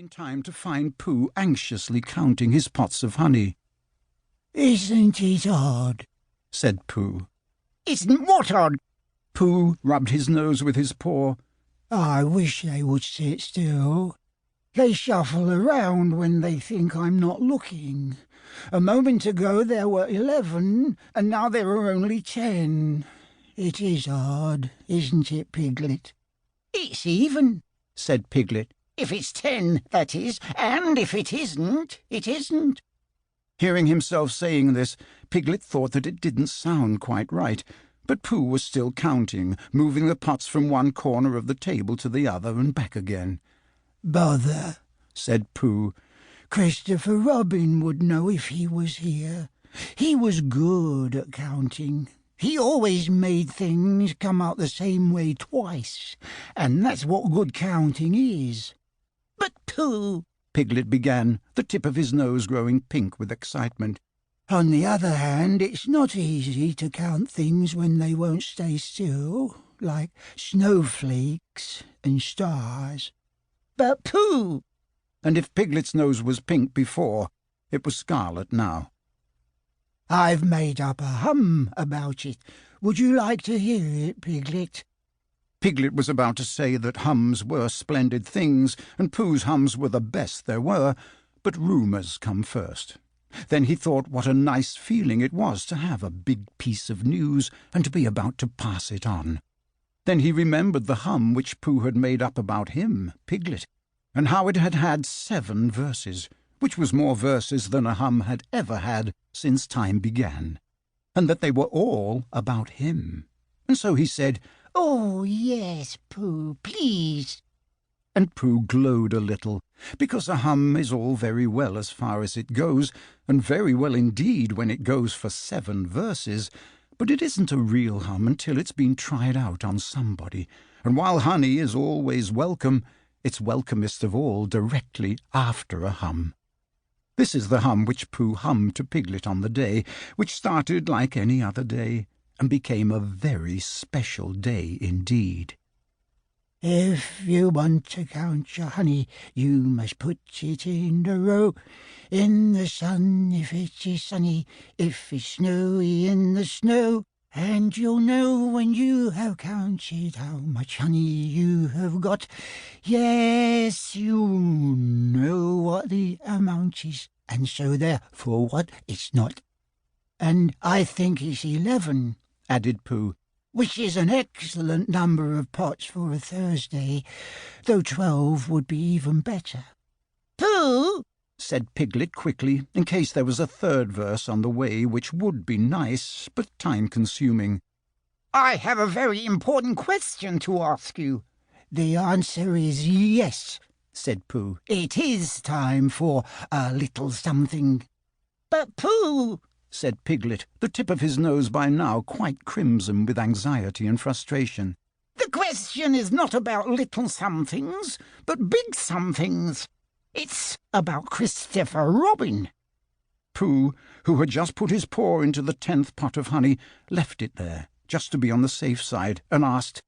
in time to find Pooh anxiously counting his pots of honey. "Isn't it odd?" said Pooh. "Isn't what odd?" Pooh rubbed his nose with his paw. "I wish they would sit still. They shuffle around when they think I'm not looking. A moment ago there were 11, and now there are only 10. It is odd, isn't it, Piglet?" "It's even," said Piglet. "If it's 10, that is, and if it isn't, it isn't." Hearing himself saying this, Piglet thought that it didn't sound quite right, but Pooh was still counting, moving the pots from one corner of the table to the other and back again. "Bother," said Pooh. "Christopher Robin would know if he was here. He was good at counting. He always made things come out the same way twice, and that's what good counting is." "But, Pooh," Piglet began, the tip of his nose growing pink with excitement. "On the other hand, it's not easy to count things when they won't stay still, like snowflakes and stars." "But, Pooh—" And if Piglet's nose was pink before, it was scarlet now. "I've made up a hum about it. Would you like to hear it, Piglet?" Piglet was about to say that hums were splendid things, and Pooh's hums were the best there were, but rumours come first. Then he thought what a nice feeling it was to have a big piece of news and to be about to pass it on. Then he remembered the hum which Pooh had made up about him, Piglet, and how it had had 7 verses, which was more verses than a hum had ever had since time began, and that they were all about him. And so he said, "Oh, yes, Pooh, please." And Pooh glowed a little, because a hum is all very well as far as it goes, and very well indeed when it goes for 7 verses, but it isn't a real hum until it's been tried out on somebody, and while honey is always welcome, it's welcomest of all directly after a hum. This is the hum which Pooh hummed to Piglet on the day, which started like any other day, and became a very special day indeed. "If you want to count your honey, you must put it in a row. In the sun if it is sunny, if it's snowy in the snow. And you'll know when you have counted how much honey you have got. Yes, you know what the amount is, and so therefore what it's not. And I think it's 11, added Pooh, which is an excellent number of pots for a Thursday, though 12 would be even better." "Pooh," said Piglet quickly, in case there was a third verse on the way which would be nice, but time-consuming. "I have a very important question to ask you." "The answer is yes," said Pooh. "It is time for a little something." "But, Pooh," said Piglet, the tip of his nose by now quite crimson with anxiety and frustration. "the question is not about little somethings, but big somethings. It's about Christopher Robin." Pooh, who had just put his paw into the 10th pot of honey, left it there, just to be on the safe side, and asked,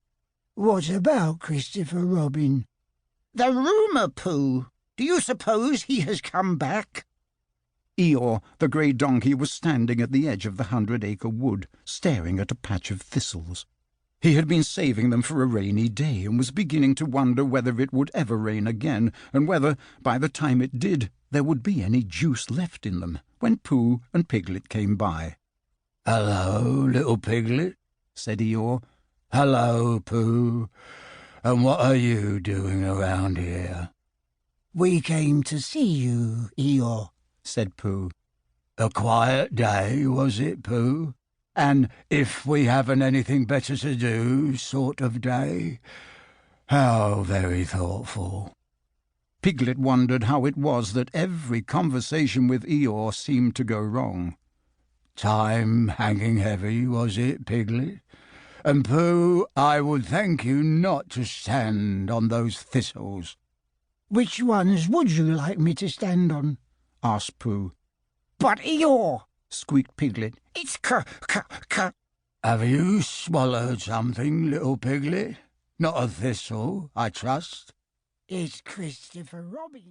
"What about Christopher Robin?" "The rumour, Pooh. Do you suppose he has come back?" Eeyore, the grey donkey, was standing at the edge of the 100 Acre Wood, staring at a patch of thistles. He had been saving them for a rainy day, and was beginning to wonder whether it would ever rain again, and whether, by the time it did, there would be any juice left in them, when Pooh and Piglet came by. "Hello, little Piglet," said Eeyore. "Hello, Pooh. And what are you doing around here?" "We came to see you, Eeyore," said Pooh. "A quiet day, was it, Pooh? And if we haven't anything better to do, sort of day? How very thoughtful." Piglet wondered how it was that every conversation with Eeyore seemed to go wrong. "Time hanging heavy, was it, Piglet? And, Pooh, I would thank you not to stand on those thistles." "Which ones would you like me to stand on?" asked Pooh. "But, Eeyore," squeaked Piglet, "it's Have you swallowed something, little Piglet? Not a thistle, I trust?" "It's Christopher Robin."